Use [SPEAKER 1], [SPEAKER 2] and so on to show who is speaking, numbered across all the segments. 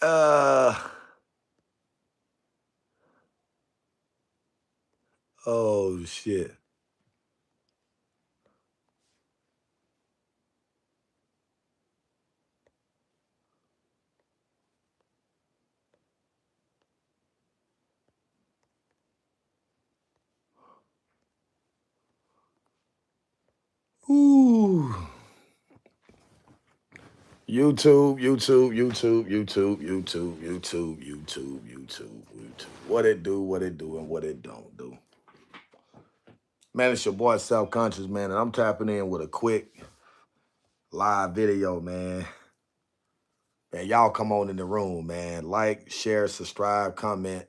[SPEAKER 1] Uh, oh shit. Ooh. YouTube. What it do, and what it don't do. Man, it's your boy Self-Conscious, man, and I'm tapping in with a quick live video, man. Man, y'all come on in the room, man. Like, share, subscribe, comment,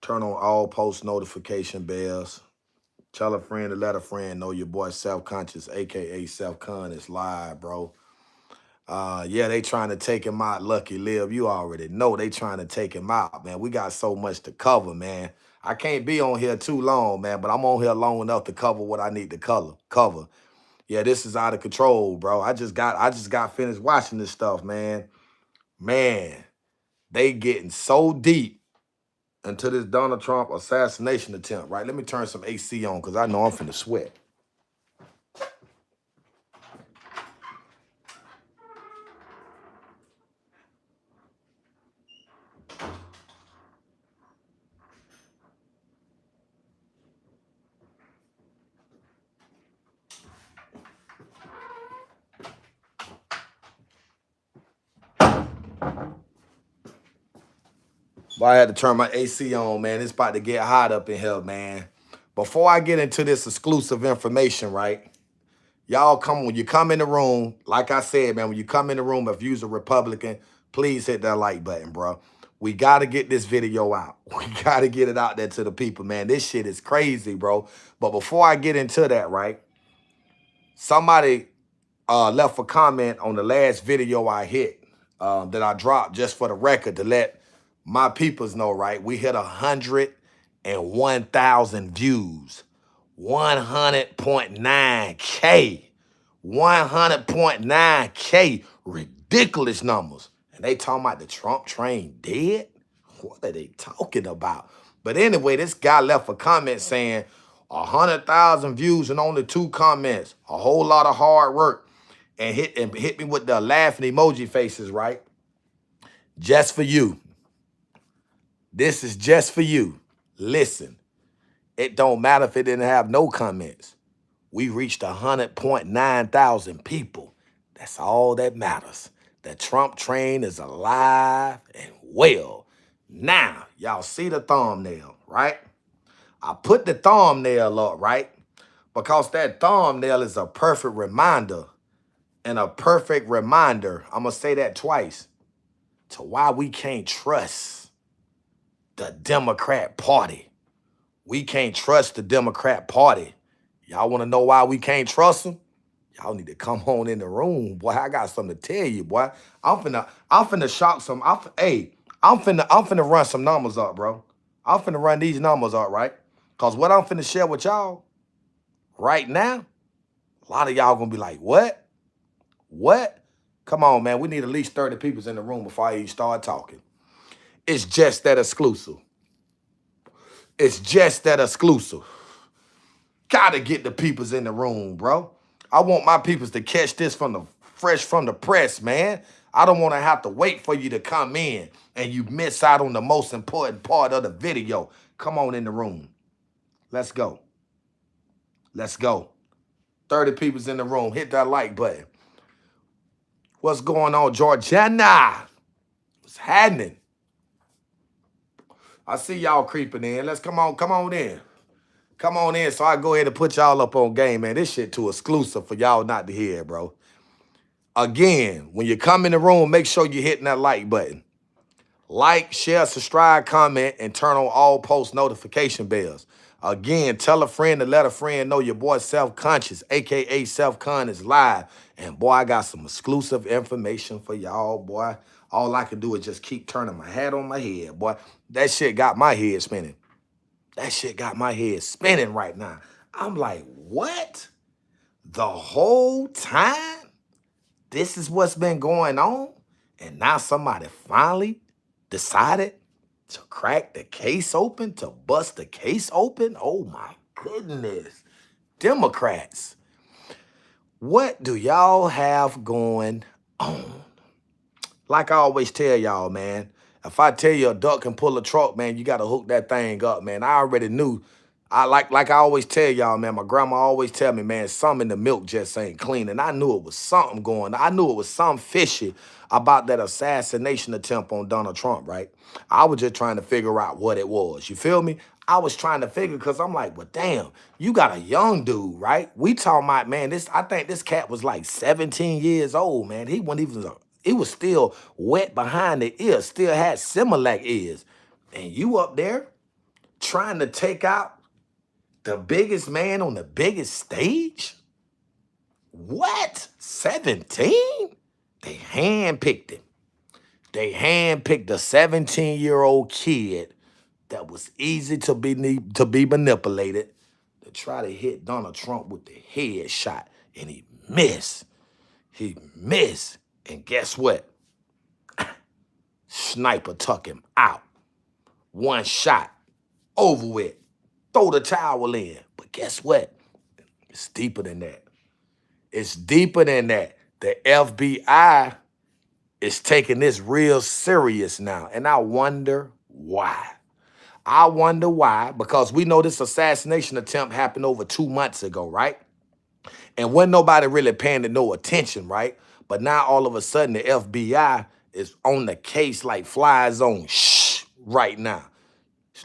[SPEAKER 1] turn on all post notification bells. Tell a friend to let a friend know your boy Self-Conscious, aka Self-Con, is live, bro. Yeah, they trying to take him out. Lucky Live, you already know they trying to take him out, man. We got so much to cover, man. I can't be on here too long, man, but I'm on here long enough to cover what I need to cover. Yeah, this is out of control, bro. I just got finished watching this stuff, man. Man, they getting so deep into this Donald Trump assassination attempt, right? Let me turn some AC on because I know I'm finna sweat. But I had to turn my AC on, man. It's about to get hot up in here, man. Before I get into this exclusive information, right? Y'all come, when you come in the room, like I said, man, when you come in the room, if you's a Republican, please hit that like button, bro. We got to get this video out. We got to get it out there to the people, man. This shit is crazy, bro. But before I get into that, right? Somebody left a comment on the last video I hit that I dropped just for the record to let my peoples know, right? We hit 101,000 views, 100.9K, 100.9K, ridiculous numbers. And they talking about the Trump train dead? What are they talking about? But anyway, this guy left a comment saying 100,000 views and only 2 comments, a whole lot of hard work, and hit me with the laughing emoji faces, right? Just for you. This is just for you. Listen, it don't matter if it didn't have no comments. We reached 100.9 thousand people. That's all that matters. The Trump train is alive and well. Now, y'all see the thumbnail, right? I put the thumbnail up, right? Because that thumbnail is a perfect reminder, and a perfect reminder, I'm going to say that twice, to why we can't trust the Democrat Party. We can't trust the Democrat Party. Y'all want to know why we can't trust them? Y'all need to come on in the room, boy. I got something to tell you, boy. I'm finna shock some. I'm finna run some numbers up, bro. I'm finna run these numbers up, right? Cause what I'm finna share with y'all right now, a lot of y'all gonna be like, what? What? Come on, man. We need at least 30 people in the room before I even start talking. It's just that exclusive. It's just that exclusive. Gotta get the peoples in the room, bro. I want my peoples to catch this fresh from the press, man. I don't want to have to wait for you to come in and you miss out on the most important part of the video. Come on in the room. Let's go. Let's go. 30 people's in the room. Hit that like button. What's going on, Georgiana? What's happening? I see y'all creeping in. Let's come on in. Come on in so I go ahead and put y'all up on game, man. This shit too exclusive for y'all not to hear, bro. Again, when you come in the room, make sure you're hitting that like button. Like, share, subscribe, comment, and turn on all post notification bells. Again, tell a friend to let a friend know your boy Self-Conscious, aka Self-Con, is live. And boy, I got some exclusive information for y'all, boy. All I can do is just keep turning my hat on my head, boy. That shit got my head spinning. That shit got my head spinning right now. I'm like, what? The whole time? This is what's been going on? And now somebody finally decided to crack the case open, to bust the case open. Oh my goodness. Democrats, what do y'all have going on? Like I always tell y'all, man, if I tell you a duck can pull a truck, man, you got to hook that thing up, man. I already knew. Like I always tell y'all, man, my grandma always tell me, man, something in the milk just ain't clean. And I knew it was something going. I knew it was something fishy about that assassination attempt on Donald Trump, right? I was just trying to figure out what it was. You feel me? I was trying to figure because I'm like, well, damn, you got a young dude, right? We talking about, man, I think this cat was like 17 years old, man. He wasn't even he was still wet behind the ears, still had Similac ears. And you up there trying to take out the biggest man on the biggest stage? What? 17? They handpicked him. They handpicked a 17-year-old kid that was easy to be manipulated to try to hit Donald Trump with the head shot. And he missed. He missed. And guess what? Sniper took him out. One shot. Over with. Throw the towel in. But guess what? It's deeper than that. It's deeper than that. The FBI is taking this real serious now. And I wonder why. I wonder why, because we know this assassination attempt happened over 2 months ago, right? And wasn't nobody really paying it no attention, right? But now all of a sudden the FBI is on the case like flies on shh right now.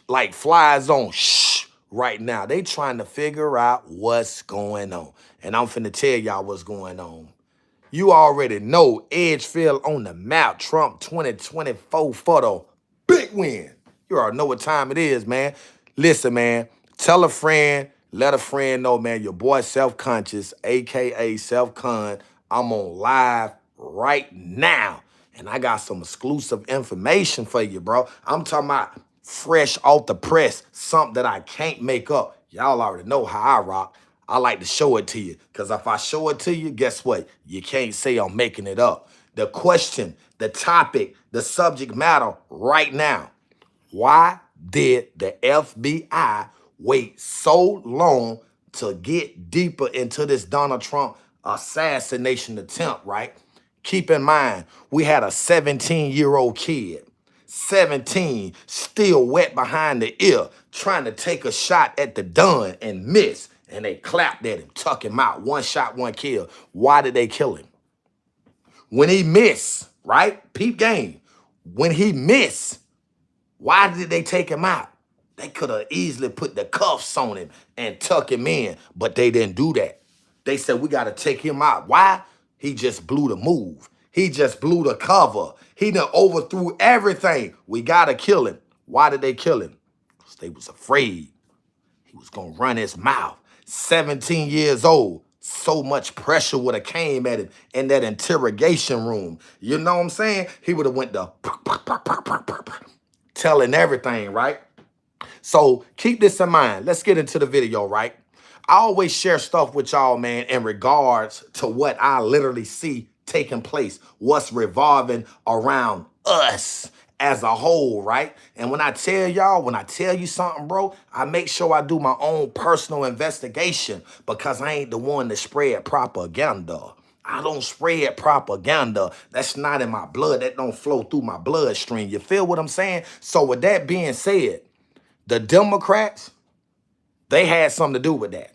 [SPEAKER 1] Like flies on shh right now. They trying to figure out what's going on. And I'm finna tell y'all what's going on. You already know Edge fell on the map. Trump 2024 photo. Big win. You already know what time it is, man. Listen, man. Tell a friend. Let a friend know, man. Your boy Self-Conscious, a.k.a. Self-Con. I'm on live right now. And I got some exclusive information for you, bro. I'm talking about fresh off the press. Something that I can't make up. Y'all already know how I rock. I like to show it to you, because if I show it to you, guess what? You can't say I'm making it up. The question, the topic, the subject matter right now. Why did the FBI wait so long to get deeper into this Donald Trump assassination attempt, right? Keep in mind, we had a 17-year-old kid. 17, still wet behind the ear, trying to take a shot at the Don and miss. And they clapped at him, took him out. One shot, one kill. Why did they kill him? When he missed, right? Peep game. When he missed, why did they take him out? They could have easily put the cuffs on him and tuck him in, but they didn't do that. They said, we got to take him out. Why? He just blew the move. He just blew the cover. He done overthrew everything. We got to kill him. Why did they kill him? Because they was afraid he was going to run his mouth. 17 years old. So much pressure would have came at him in that interrogation room. You know what I'm saying? He would have went to telling everything, right? So keep this in mind. Let's get into the video, right? I always share stuff with y'all, man, in regards to what I literally see taking place, what's revolving around us as a whole, right? And when I tell y'all, when I tell you something, bro, I make sure I do my own personal investigation, because I ain't the one that spread propaganda. I don't spread propaganda. That's not in my blood. That don't flow through my bloodstream. You feel what I'm saying? So with that being said, the Democrats, they had something to do with that.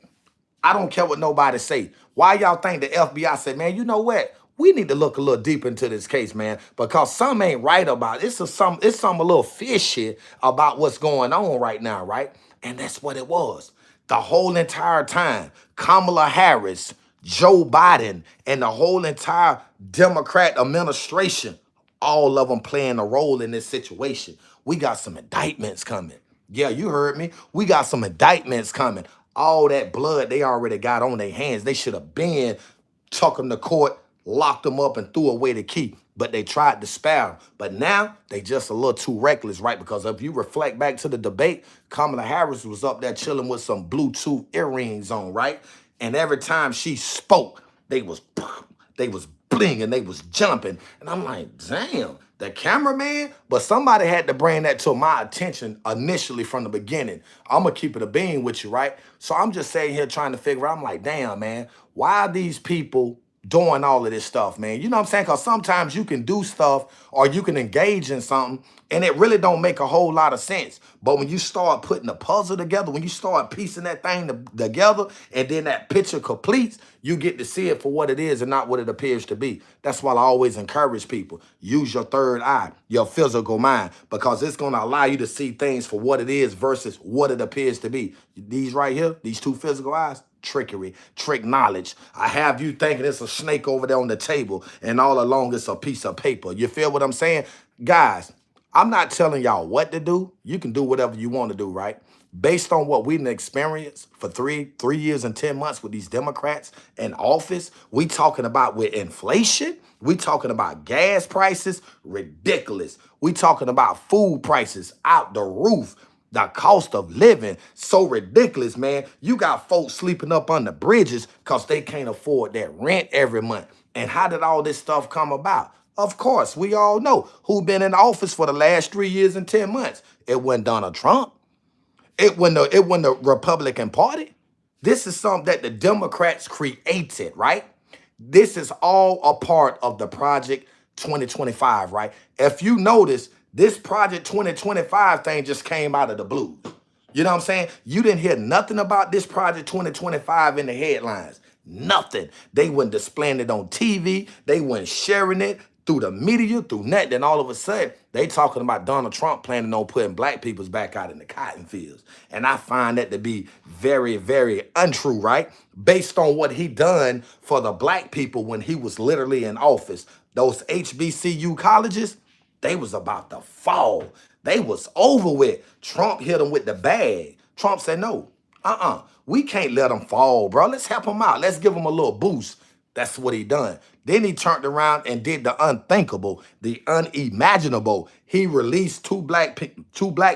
[SPEAKER 1] I don't care what nobody say. Why y'all think the FBI said, man, you know what? We need to look a little deep into this case, man, because something ain't right about it. It's something a little fishy about what's going on right now, right? And that's what it was. The whole entire time, Kamala Harris, Joe Biden, and the whole entire Democrat administration, all of them playing a role in this situation. We got some indictments coming. Yeah, you heard me. We got some indictments coming. All that blood they already got on their hands. They should have been, took them to court, locked them up, and threw away the key. But they tried to spare them. But now they just a little too reckless, right? Because if you reflect back to the debate, Kamala Harris was up there chilling with some Bluetooth earrings on, right? And every time she spoke, they was bling, and they was jumping. And I'm like, damn, the cameraman? But somebody had to bring that to my attention initially from the beginning. I'm going to keep it a bean with you, right? So I'm just sitting here trying to figure out, I'm like, damn, man, why are these people doing all of this stuff, man? You know what I'm saying? Because sometimes you can do stuff or you can engage in something and it really don't make a whole lot of sense. But when you start putting a puzzle together, when you start piecing that thing together and then that picture completes, you get to see it for what it is and not what it appears to be. That's why I always encourage people, use your third eye, your physical mind, because it's going to allow you to see things for what it is versus what it appears to be. These right here, these two physical eyes, trickery, trick knowledge. I have you thinking it's a snake over there on the table and all along it's a piece of paper. You feel what I'm saying? Guys, I'm not telling y'all what to do. You can do whatever you want to do, right? Based on what we done experienced for three years and 10 months with these Democrats in office, we talking about with inflation, we talking about gas prices, ridiculous. We talking about food prices out the roof. The cost of living, so ridiculous, man. You got folks sleeping up on the bridges because they can't afford that rent every month. And how did all this stuff come about? Of course, we all know who been in office for the last 3 years and 10 months. It wasn't Donald Trump. It wasn't the Republican Party. This is something that the Democrats created, right? This is all a part of the Project 2025, right? If you notice, this Project 2025 thing just came out of the blues. You know what I'm saying? You didn't hear nothing about this Project 2025 in the headlines. Nothing. They weren't displaying it on TV. They weren't sharing it through the media, through net. Then all of a sudden, they talking about Donald Trump planning on putting black peoples back out in the cotton fields. And I find that to be very, very untrue, right? Based on what he done for the black people when he was literally in office. Those HBCU colleges, they was about to fall. They was over with. Trump hit them with the bag. Trump said, no, we can't let them fall, bro. Let's help them out. Let's give them a little boost. That's what he done. Then he turned around and did the unthinkable, the unimaginable. He released two black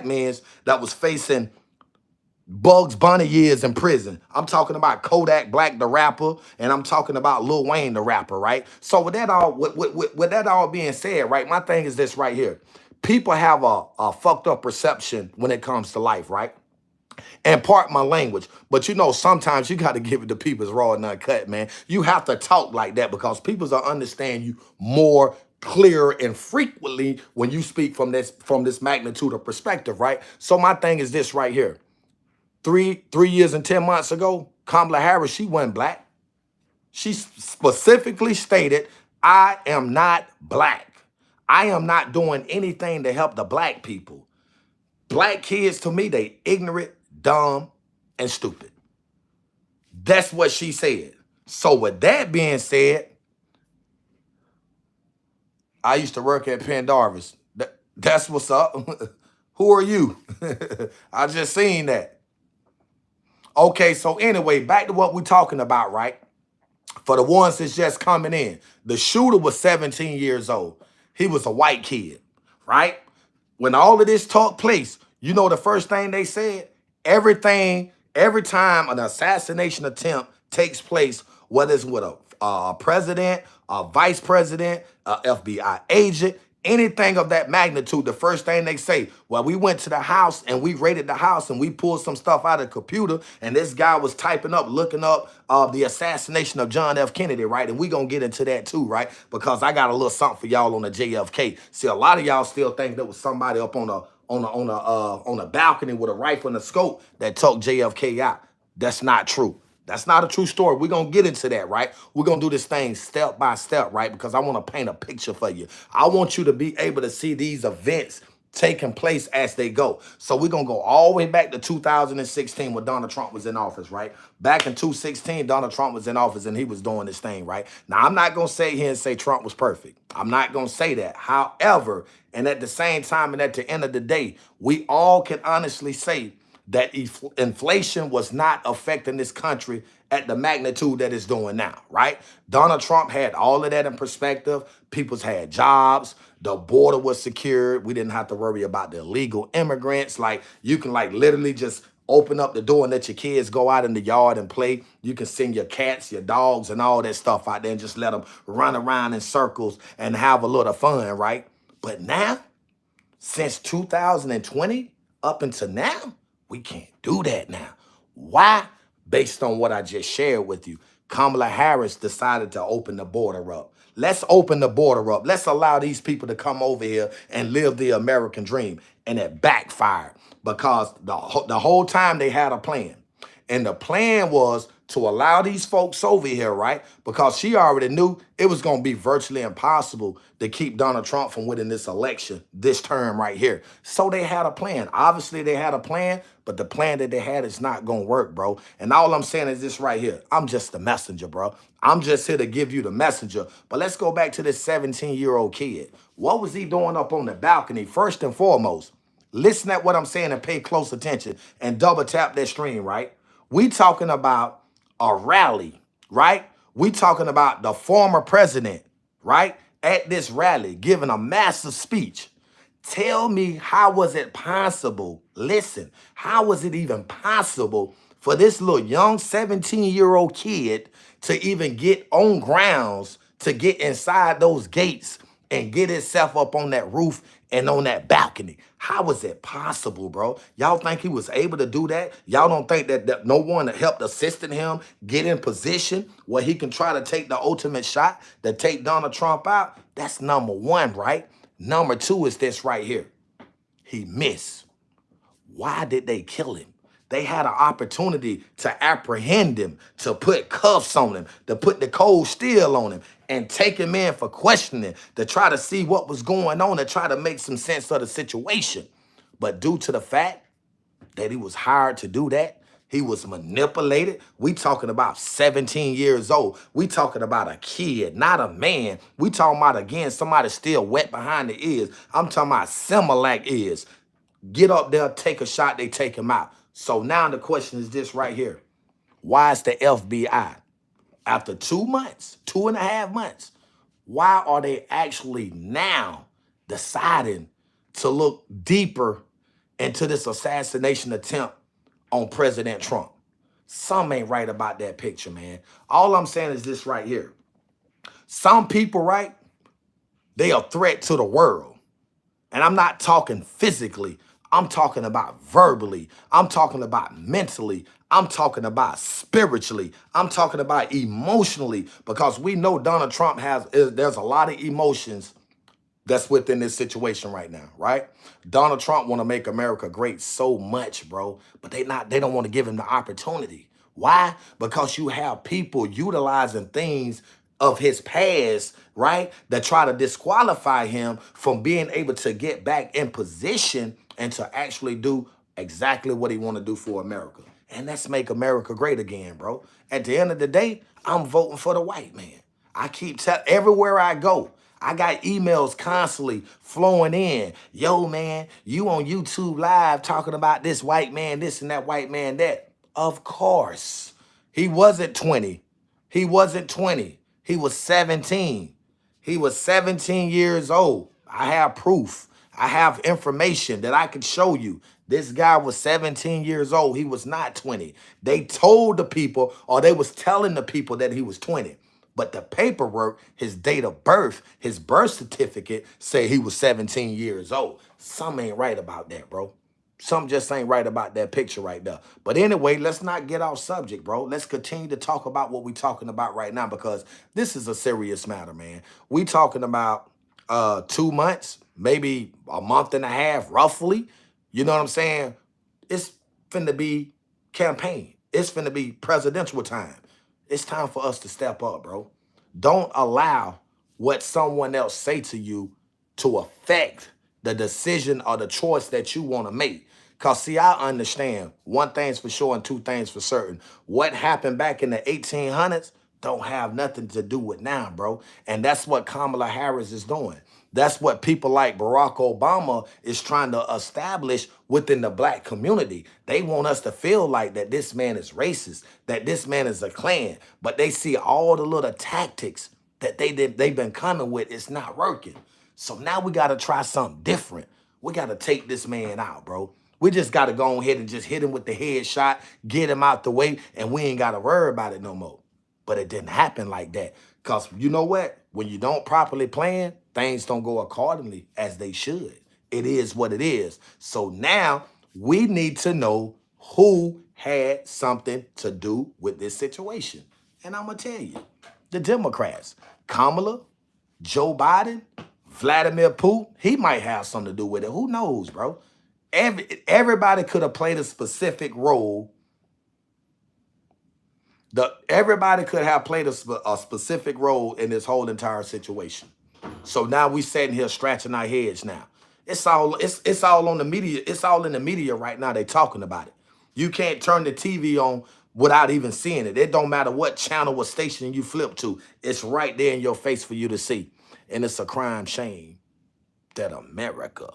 [SPEAKER 1] men that was facing Bugs Bunny years in prison. I'm talking about Kodak Black, the rapper, and I'm talking about Lil Wayne, the rapper, right? So with that all being said, right, my thing is this right here. People have a fucked up perception when it comes to life, right? And part my language. But you know, sometimes you got to give it to people's raw and uncut, man. You have to talk like that because people will understand you more clear and frequently when you speak from this magnitude of perspective, right? So my thing is this right here. Three years and 10 months ago, Kamala Harris, she wasn't black. She specifically stated, I am not black. I am not doing anything to help the black people. Black kids, to me, they ignorant, dumb, and stupid. That's what she said. So with that being said, I used to work at Pendarvis. That's what's up. Who are you? I just seen that. Okay, so anyway, back to what we're talking about, right? For the ones that's just coming in, the shooter was 17 years old. He was a white kid, right? When all of this took place, you know the first thing they said? Every time an assassination attempt takes place, whether it's with a president, a vice president, a FBI agent, anything of that magnitude, the first thing they say, well, we went to the house and we raided the house and we pulled some stuff out of the computer and this guy was typing up, looking up the assassination of John F. Kennedy, right? And we gonna get into that too, right? Because I got a little something for y'all on the JFK. See, a lot of y'all still think there was somebody up on a balcony with a rifle and a scope that took JFK out. That's not true. That's not a true story. We're going to get into that, right? We're going to do this thing step by step, right? Because I want to paint a picture for you. I want you to be able to see these events taking place as they go. So we're going to go all the way back to 2016 when Donald Trump was in office, right? Back in 2016, Donald Trump was in office and he was doing this thing, right? Now, I'm not going to sit here and say Trump was perfect. I'm not going to say that. However, and at the same time and at the end of the day, we all can honestly say that inflation was not affecting this country at the magnitude that it's doing now, right? Donald Trump had all of that in perspective. People's had jobs. The border was secured. We didn't have to worry about the illegal immigrants. Like, you can literally just Open up the door and let your kids go out in the yard and play. You can send your cats, your dogs, and all that stuff out there and just let them run around in circles and have a little fun, right? But now, since 2020 up until now, we can't do that now. Why? Based on what I just shared with you, Kamala Harris decided to open the border up. Let's open the border up. Let's allow these people to come over here and live the American dream. And it backfired because the whole time they had a plan. And the plan was to allow these folks over here, right? Because she already knew it was going to be virtually impossible to keep Donald Trump from winning this election, this term right here. So they had a plan. Obviously, they had a plan, but the plan that they had is not going to work, bro. And all I'm saying is this right here. I'm just the messenger, bro. I'm just here to give you the messenger. But let's go back to this 17-year-old kid. What was he doing up on the balcony? First and foremost, listen at what I'm saying and pay close attention and double tap that stream, right? We talking about a rally, right? We talking about the former president, right? At this rally, giving a massive speech. Tell me, how was it possible? Listen, how was it even possible for this little young 17-year-old kid to even get on grounds, to get inside those gates and get himself up on that roof and on that balcony? How was it possible, bro? Y'all think he was able to do that? Y'all don't think that no one helped assisting him get in position where he can try to take the ultimate shot to take Donald Trump out? That's number one, right? Number two is this right here. He missed. Why did they kill him? They had an opportunity to apprehend him, to put cuffs on him, to put the cold steel on him, and take him in for questioning, to try to see what was going on, to try to make some sense of the situation. But due to the fact that he was hired to do that, he was manipulated. We talking about 17 years old. We talking about a kid, not a man. We talking about, again, somebody still wet behind the ears. I'm talking about Similac ears. Get up there, take a shot, they take him out. So now the question is this right here. Why is the FBI, after 2 months, 2.5 months, why are they actually now deciding to look deeper into this assassination attempt on President Trump? Some ain't right about that picture, man. All I'm saying is this right here. Some people, right, they are a threat to the world. And I'm not talking physically. I'm talking about verbally. I'm talking about mentally. I'm talking about spiritually. I'm talking about emotionally, because we know Donald Trump there's a lot of emotions that's within this situation right now, right? Donald Trump want to make America great so much, bro, but they don't want to give him the opportunity. Why? Because you have people utilizing things of his past, right, that try to disqualify him from being able to get back in position and to actually do exactly what he want to do for America. And let's make America great again, bro. At the end of the day, I'm voting for the white man. I keep telling everywhere I go, I got emails constantly flowing in. Yo, man, you on YouTube Live talking about this white man, this and that white man, that. Of course. He wasn't 20. He wasn't 20. He was 17. He was 17 years old. I have proof. I have information that I could show you. This guy was 17 years old. He was not 20. They told the people, or they was telling the people, that he was 20. But the paperwork, his date of birth, his birth certificate say he was 17 years old. Something ain't right about that, bro. Something just ain't right about that picture right there. But anyway, let's not get off subject, bro. Let's continue to talk about what we're talking about right now, because this is a serious matter, man. We talking about 2 months, maybe a month and a half, roughly. You know what I'm saying? It's finna be campaign. It's finna be presidential time. It's time for us to step up, bro. Don't allow what someone else say to you to affect the decision or the choice that you want to make. Because, see, I understand one thing's for sure and two things for certain. What happened back in the 1800s don't have nothing to do with now, bro. And that's what Kamala Harris is doing. That's what people like Barack Obama is trying to establish within the black community. They want us to feel like that this man is racist, that this man is a Klan, but they see all the little tactics that they've been coming with. It's not working. So now we got to try something different. We got to take this man out, bro. We just got to go ahead and just hit him with the headshot, get him out the way, and we ain't got to worry about it no more. But it didn't happen like that. Because you know what? When you don't properly plan, things don't go accordingly as they should. It is what it is. So now we need to know who had something to do with this situation. And I'm going to tell you, the Democrats, Kamala, Joe Biden, Vladimir Putin, he might have something to do with it. Who knows, bro? Everybody could have played a specific role. Everybody could have played a specific role in this whole entire situation. So now we sitting here scratching our heads now. It's all on the media. It's all in the media right now. They talking about it. You can't turn the TV on without even seeing it. It don't matter what channel or station you flip to. It's right there in your face for you to see. And it's a crime shame that America,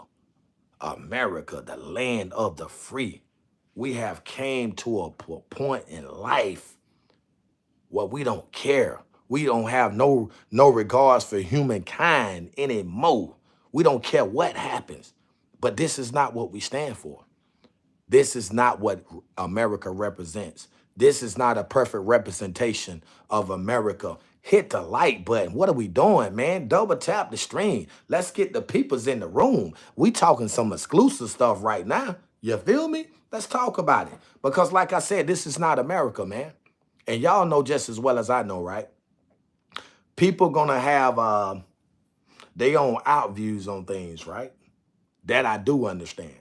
[SPEAKER 1] the land of the free, we have came to a point in life where we don't care. We don't have no regards for humankind anymore. We don't care what happens. But this is not what we stand for. This is not what America represents. This is not a perfect representation of America. Hit the like button. What are we doing, man? Double tap the stream. Let's get the peoples in the room. We talking some exclusive stuff right now. You feel me? Let's talk about it. Because like I said, this is not America, man. And y'all know just as well as I know, right? People gonna have their own out views on things, right? That I do understand.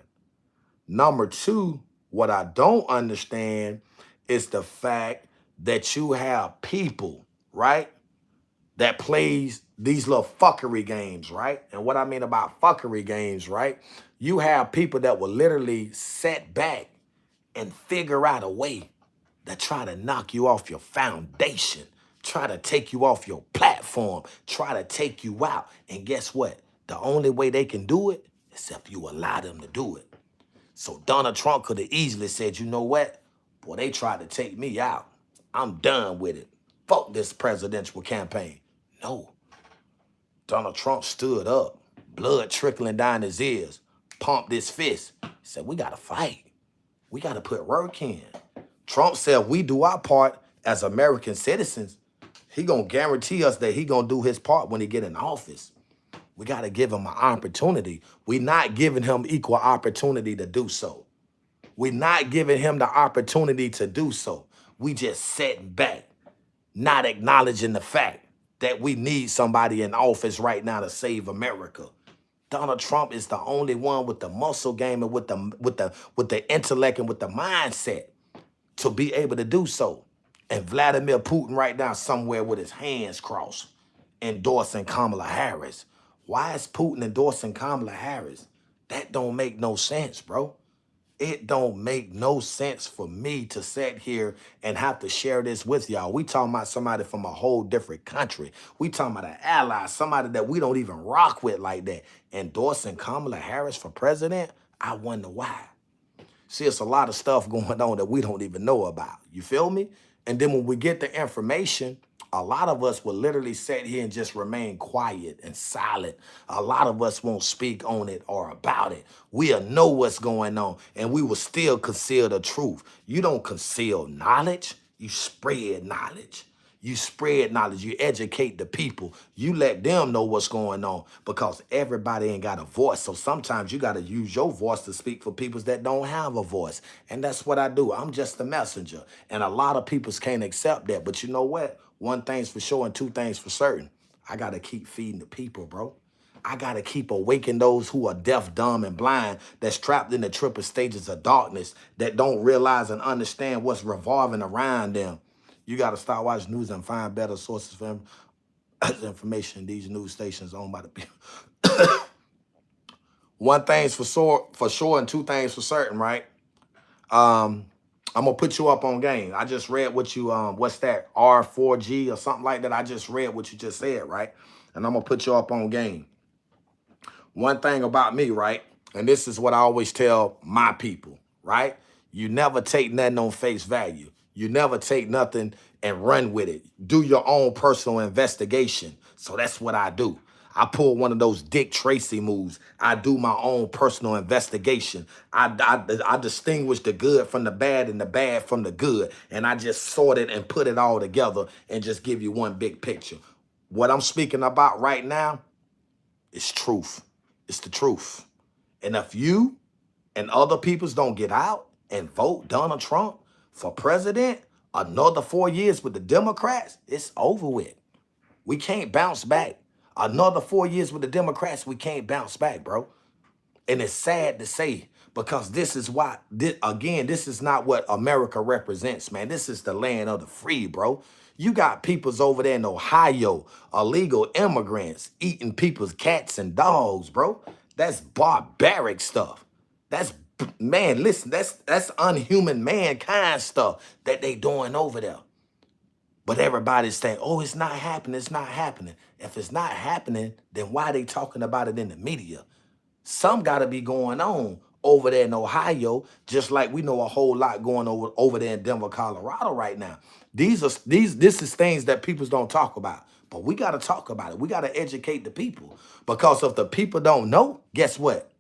[SPEAKER 1] Number two, what I don't understand is the fact that you have people, right, that plays these little fuckery games, right? And what I mean about fuckery games, right? You have people that will literally sit back and figure out a way to try to knock you off your foundation, try to take you off your platform, try to take you out. And guess what? The only way they can do it is if you allow them to do it. So Donald Trump could have easily said, you know what? Boy, they tried to take me out. I'm done with it. Fuck this presidential campaign. No. Donald Trump stood up, blood trickling down his ears, pumped his fist, said, we got to fight. We got to put work in. Trump said, we do our part as American citizens. He going to guarantee us that he going to do his part when he get in office. We got to give him an opportunity. We're not giving him equal opportunity to do so. We're not giving him the opportunity to do so. We just sitting back, not acknowledging the fact that we need somebody in office right now to save America. Donald Trump is the only one with the muscle game and with the intellect and with the mindset to be able to do so. And Vladimir Putin right now somewhere with his hands crossed, endorsing Kamala Harris. Why is Putin endorsing Kamala Harris? That don't make no sense, bro. It don't make no sense for me to sit here and have to share this with y'all. We talking about somebody from a whole different country. We talking about an ally, somebody that we don't even rock with like that. Endorsing Kamala Harris for president? I wonder why. See, it's a lot of stuff going on that we don't even know about. You feel me? And then when we get the information, a lot of us will literally sit here and just remain quiet and silent. A lot of us won't speak on it or about it. We'll know what's going on, and we will still conceal the truth. You don't conceal knowledge. You spread knowledge. You spread knowledge. You educate the people. You let them know what's going on because everybody ain't got a voice. So sometimes you got to use your voice to speak for people that don't have a voice. And that's what I do. I'm just a messenger. And a lot of people can't accept that. But you know what? One thing's for sure and two things for certain. I got to keep feeding the people, bro. I got to keep awakening those who are deaf, dumb, and blind that's trapped in the triple stages of darkness that don't realize and understand what's revolving around them. You got to start watching news and find better sources for information. These news stations owned by the people. One thing's for sure and two things for certain, right? I'm going to put you up on game. I just read what you, what's that, R4G or something like that. I just read what you just said, right? And I'm going to put you up on game. One thing about me, right? And this is what I always tell my people, right? You never take nothing on face value. You never take nothing and run with it. Do your own personal investigation. So that's what I do. I pull one of those Dick Tracy moves. I do my own personal investigation. I distinguish the good from the bad and the bad from the good. And I just sort it and put it all together and just give you one big picture. What I'm speaking about right now is truth. It's the truth. And if you and other peoples don't get out and vote Donald Trump for president, another 4 years with the Democrats, it's over with. We can't bounce back. Another 4 years with the Democrats, we can't bounce back, bro. And it's sad to say, because this is why, this is not what America represents, man. This is the land of the free, bro. You got peoples over there in Ohio, illegal immigrants, eating people's cats and dogs, bro. That's barbaric stuff. That's, man, listen, that's unhuman mankind stuff that they doing over there. But everybody's saying, oh, it's not happening, it's not happening. If it's not happening, then why are they talking about it in the media? Some got to be going on over there in Ohio, just like we know a whole lot going over there in Denver, Colorado right now. This is things that people don't talk about. But we got to talk about it. We got to educate the people. Because if the people don't know, guess what?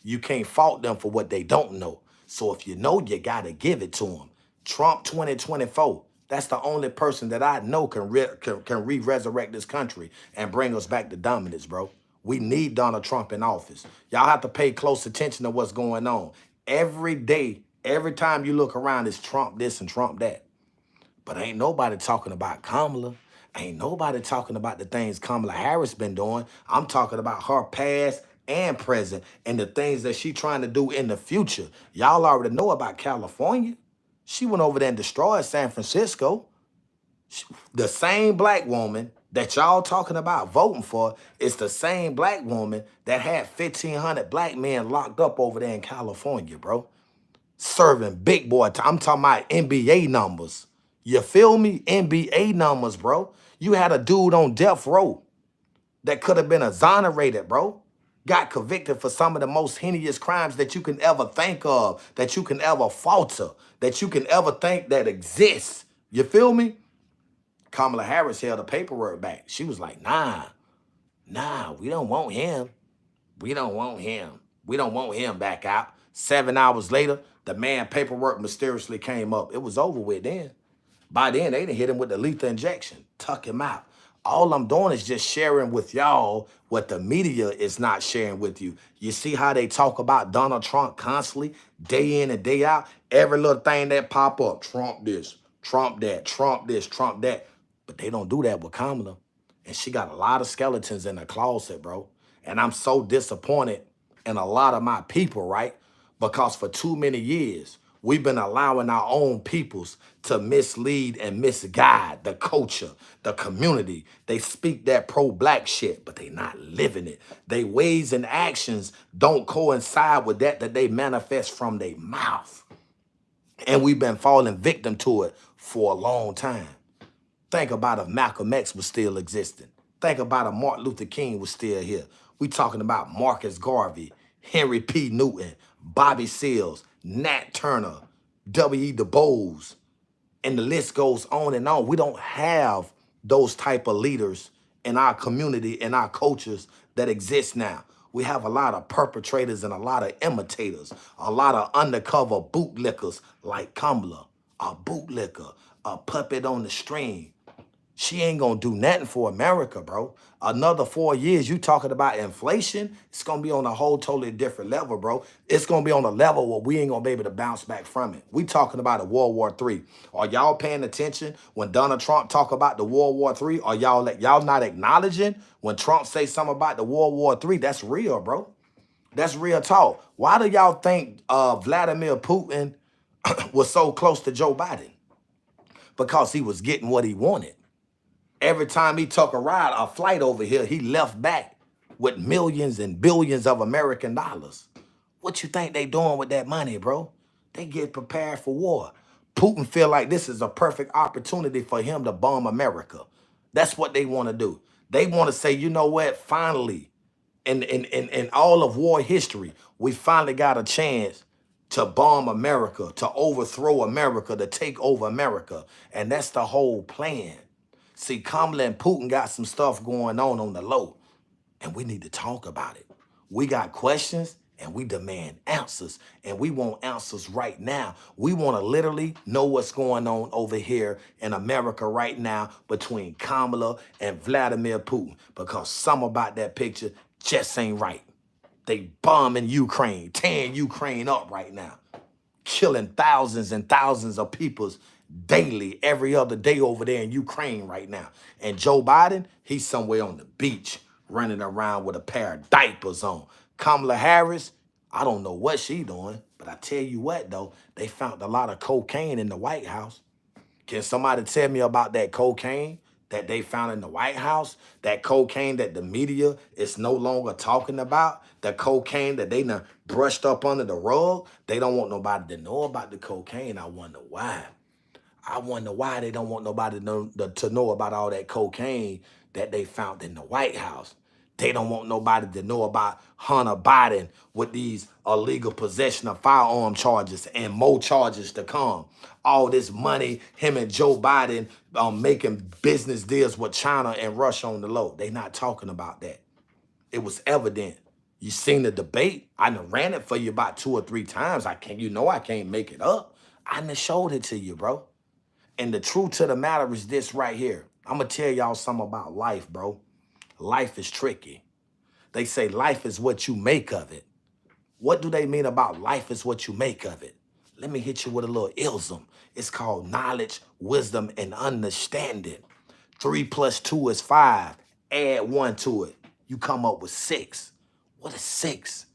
[SPEAKER 1] You can't fault them for what they don't know. So if you know, you got to give it to them. Trump 2024. That's the only person that I know can re-resurrect this country and bring us back to dominance, bro. We need Donald Trump in office. Y'all have to pay close attention to what's going on. Every day, every time you look around, it's Trump this and Trump that. But ain't nobody talking about Kamala. Ain't nobody talking about the things Kamala Harris been doing. I'm talking about her past and present and the things that she trying to do in the future. Y'all already know about California. She went over there and destroyed San Francisco. The same black woman that y'all talking about voting for is the same black woman that had 1,500 black men locked up over there in California, bro. Serving big boy time. I'm talking about NBA numbers. You feel me? NBA numbers, bro. You had a dude on death row that could have been exonerated, bro. Got convicted for some of the most heinous crimes that you can ever think of, that you can ever falter, that you can ever think that exists. You feel me? Kamala Harris held the paperwork back. She was like, nah, we don't want him. We don't want him. We don't want him back out. 7 hours later, the man paperwork mysteriously came up. It was over with then. By then, they done hit him with the lethal injection, tuck him out. All I'm doing is just sharing with y'all what the media is not sharing with you. You see how they talk about Donald Trump constantly, day in and day out? Every little thing that pop up, Trump this, Trump that, Trump this, Trump that. But they don't do that with Kamala. And she got a lot of skeletons in her closet, bro. And I'm so disappointed in a lot of my people, right? Because for too many years, we've been allowing our own peoples to mislead and misguide the culture, the community. They speak that pro-black shit, but they not living it. They ways and actions don't coincide with that they manifest from their mouth. And we've been falling victim to it for a long time. Think about if Malcolm X was still existing. Think about if Martin Luther King was still here. We talking about Marcus Garvey, Henry P. Newton, Bobby Seals, Nat Turner, W.E. Du Bois, and the list goes on and on. We don't have those type of leaders in our community, in our cultures that exist now. We have a lot of perpetrators and a lot of imitators, a lot of undercover bootlickers like Kamala, a bootlicker, a puppet on the string. She ain't gonna do nothing for America, bro. Another 4 years, you talking about inflation, it's gonna be on a whole totally different level, bro. It's gonna be on a level where we ain't gonna be able to bounce back from it. We talking about a World War III. Are y'all paying attention when Donald Trump talk about the World War III? Are y'all not acknowledging when Trump say something about the World War III? That's real, bro. That's real talk. Why do y'all think Vladimir Putin was so close to Joe Biden? Because he was getting what he wanted. Every time he took a flight over here, he left back with millions and billions of American dollars. What you think they doing with that money, bro? They get prepared for war. Putin feel like this is a perfect opportunity for him to bomb America. That's what they want to do. They want to say, you know what? Finally, in all of war history, we finally got a chance to bomb America, to overthrow America, to take over America. And that's the whole plan. See, Kamala and Putin got some stuff going on the low. and we need to talk about it. We got questions and we demand answers, and we want answers right now. We want to literally know what's going on over here in America right now between Kamala and Vladimir Putin, because some about that picture just ain't right. They bombing Ukraine, tearing Ukraine up right now, killing thousands and thousands of people daily, every other day over there in Ukraine right now. And Joe Biden, he's somewhere on the beach running around with a pair of diapers on. Kamala Harris, I don't know what she doing, but I tell you what though, they found a lot of cocaine in the White House. Can somebody tell me about that cocaine that they found in the White House? That cocaine that the media is no longer talking about? The cocaine that they done brushed up under the rug? They don't want nobody to know about the cocaine. I wonder why. I wonder why they don't want nobody to know about all that cocaine that they found in the White House. They don't want nobody to know about Hunter Biden with these illegal possession of firearm charges and more charges to come. All this money, him and Joe Biden making business deals with China and Russia on the low. They not talking about that. It was evident. You seen the debate. I done ran it for you about 2 or 3 times. I can't make it up. I done showed it to you, bro. And the truth to the matter is this right here. I'm going to tell y'all something about life, bro. Life is tricky. They say life is what you make of it. What do they mean about life is what you make of it? Let me hit you with a little ism. It's called knowledge, wisdom, and understanding. 3 plus 2 is 5. Add 1 to it. You come up with 6. What is 6?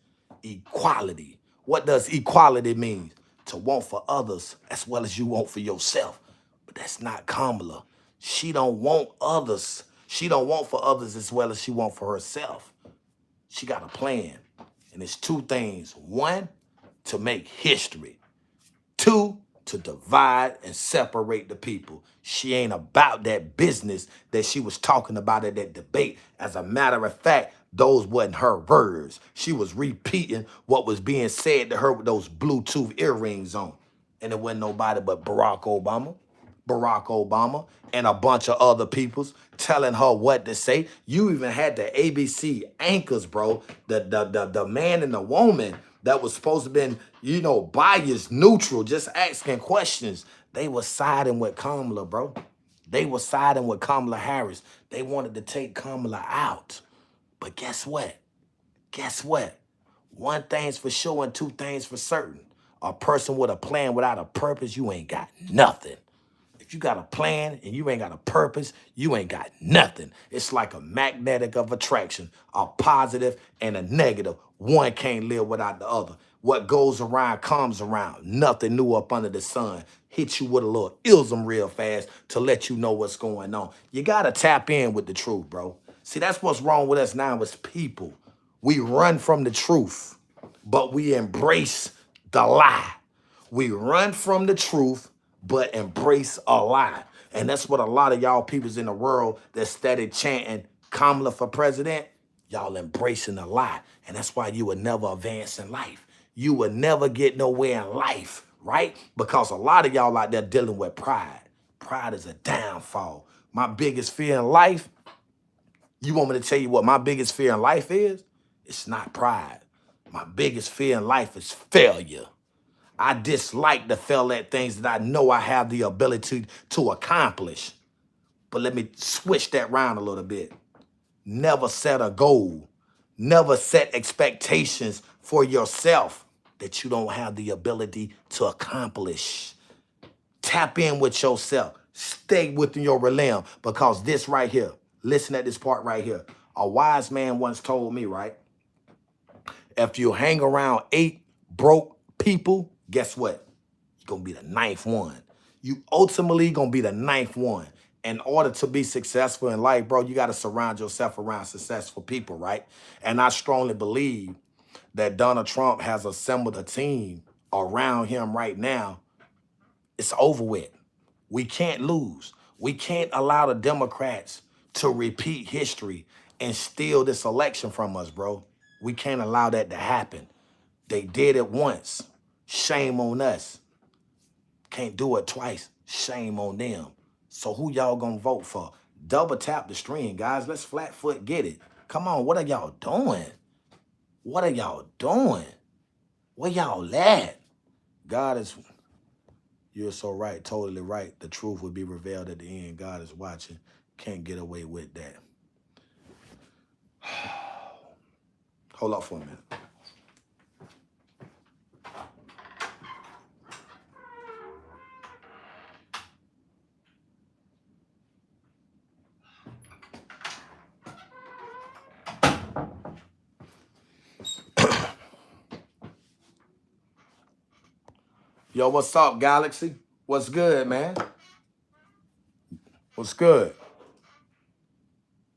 [SPEAKER 1] Equality. What does equality mean? To want for others as well as you want for yourself. But that's not Kamala. She don't want others. She don't want for others as well as she want for herself. She got a plan. And it's 2 things. 1, to make history. 2, to divide and separate the people. She ain't about that business that she was talking about at that debate. As a matter of fact, those wasn't her words. She was repeating what was being said to her with those Bluetooth earrings on. And it wasn't nobody but Barack Obama, and a bunch of other peoples telling her what to say. You even had the ABC anchors, bro, the man and the woman that was supposed to be, biased, neutral, just asking questions. They were siding with Kamala, bro. They were siding with Kamala Harris. They wanted to take Kamala out. But guess what? Guess what? 1 thing's for sure and 2 things for certain. A person with a plan without a purpose, you ain't got nothing. If you got a plan and you ain't got a purpose, you ain't got nothing. It's like a magnetic of attraction, a positive and a negative. One can't live without the other. What goes around comes around. Nothing new up under the sun. Hit you with a little ism real fast to let you know what's going on. You got to tap in with the truth, bro. See, that's what's wrong with us now as people. We run from the truth, but we embrace the lie. We run from the truth, but embrace a lie. And that's what a lot of y'all peoples in the world that started chanting Kamala for president, y'all embracing a lie. And that's why you would never advance in life. You would never get nowhere in life, right? Because a lot of y'all out there dealing with pride. Pride is a downfall. My biggest fear in life, you want me to tell you what my biggest fear in life is? It's not pride. My biggest fear in life is failure. I dislike to fail at things that I know I have the ability to accomplish. But let me switch that around a little bit. Never set a goal. Never set expectations for yourself that you don't have the ability to accomplish. Tap in with yourself. Stay within your realm, because this right here, listen at this part right here. A wise man once told me, right? If you hang around 8 broke people, guess what? You're going to be the 9th one. You ultimately going to be the 9th one. In order to be successful in life, bro, you got to surround yourself around successful people, right? And I strongly believe that Donald Trump has assembled a team around him right now. It's over with. We can't lose. We can't allow the Democrats to repeat history and steal this election from us, bro. We can't allow that to happen. They did it once. Shame on us. Can't do it twice. Shame on them. So who y'all gonna vote for? Double tap the screen, guys. Let's flat foot get it. Come on, what are y'all doing? What are y'all doing? Where y'all at? God is, you're so right, totally right. The truth will be revealed at the end. God is watching. Can't get away with that. Hold up for a minute. Yo, what's up, Galaxy? What's good, man? What's good?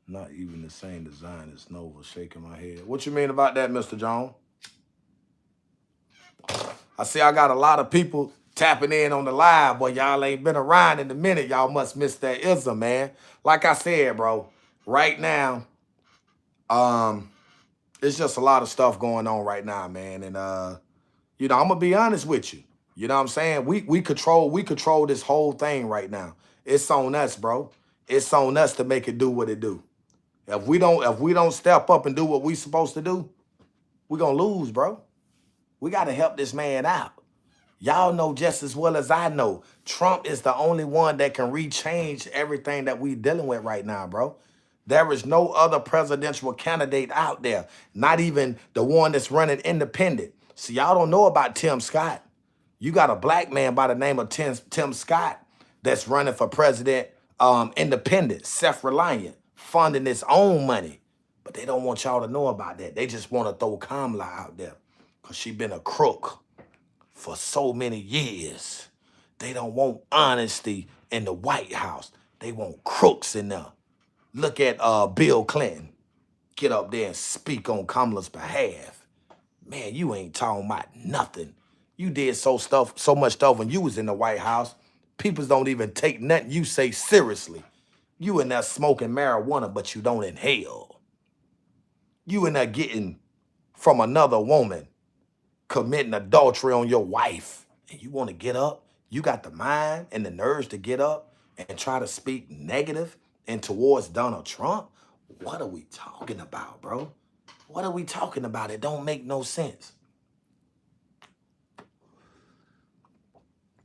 [SPEAKER 1] Not even the same design as Nova, shaking my head. What you mean about that, Mr. Jones? I see I got a lot of people tapping in on the live, but y'all ain't been around in a minute. Y'all must miss that ism, man. Like I said, bro, right now, it's just a lot of stuff going on right now, man. And you know, I'm gonna be honest with you. You know what I'm saying? We control this whole thing right now. It's on us, bro. It's on us to make it do what it do. If we don't step up and do what we supposed to do, we're gonna lose, bro. We gotta help this man out. Y'all know just as well as I know, Trump is the only one that can rechange everything that we dealing with right now, bro. There is no other presidential candidate out there, not even the one that's running independent. So y'all don't know about Tim Scott. You got a black man by the name of Tim Scott that's running for president, independent, self-reliant, funding his own money. But they don't want y'all to know about that. They just want to throw Kamala out there because she been a crook for so many years. They don't want honesty in the White House. They want crooks in there. Look at Bill Clinton. Get up there and speak on Kamala's behalf. Man, you ain't talking about nothing. You did so much stuff when you was in the White House. People don't even take nothing you say seriously. You in there smoking marijuana, but you don't inhale. You in there getting from another woman, committing adultery on your wife, and you want to get up? You got the mind and the nerves to get up and try to speak negative and towards Donald Trump? What are we talking about, bro? What are we talking about? It don't make no sense.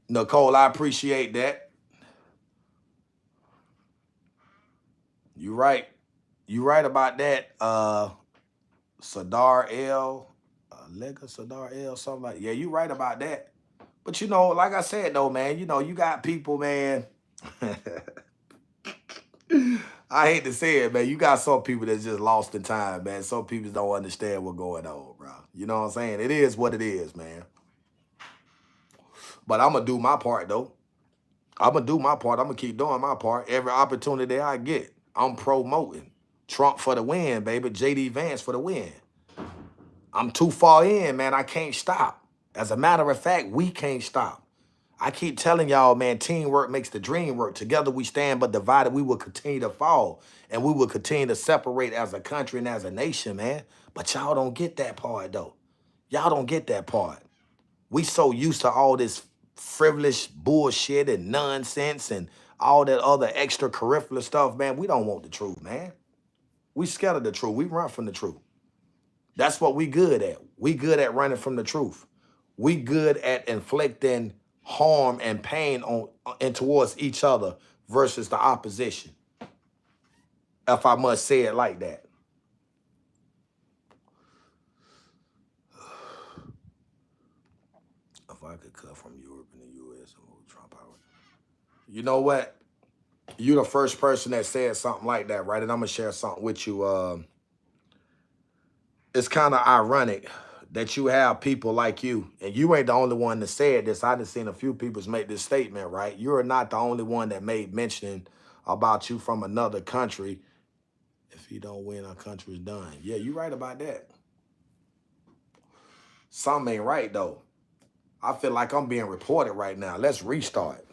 [SPEAKER 1] Nicole, I appreciate that. You right. You right about that. Sadar L. Lega Sadar L. Something like, yeah, you right about that. But you know, like I said though, man, you know, you got people, man. I hate to say it, man. You got some people that's just lost in time, man. Some people don't understand what's going on, bro. You know what I'm saying? It is what it is, man. But I'm going to do my part, though. I'm going to do my part. I'm going to keep doing my part. Every opportunity I get, I'm promoting. Trump for the win, baby. J.D. Vance for the win. I'm too far in, man. I can't stop. As a matter of fact, we can't stop. I keep telling y'all, man, teamwork makes the dream work. Together we stand, but divided we will continue to fall. And we will continue to separate as a country and as a nation, man. But y'all don't get that part, though. Y'all don't get that part. We so used to all this frivolous bullshit and nonsense and all that other extracurricular stuff, man. We don't want the truth, man. We scared of the truth. We run from the truth. That's what we good at. We good at running from the truth. We good at inflicting harm and pain on and towards each other versus the opposition. If I must say it like that. If I could cut from Europe and the U.S. and move Trump out. You know what? You're the first person that said something like that, right? And I'm going to share something with you. It's kind of ironic that you have people like you, and you ain't the only one that said this. I just seen a few people make this statement, right? You're not the only one that made mention about you from another country. If he don't win, our country's done. Yeah, you right about that. Something ain't right, though. I feel like I'm being reported right now. Let's restart.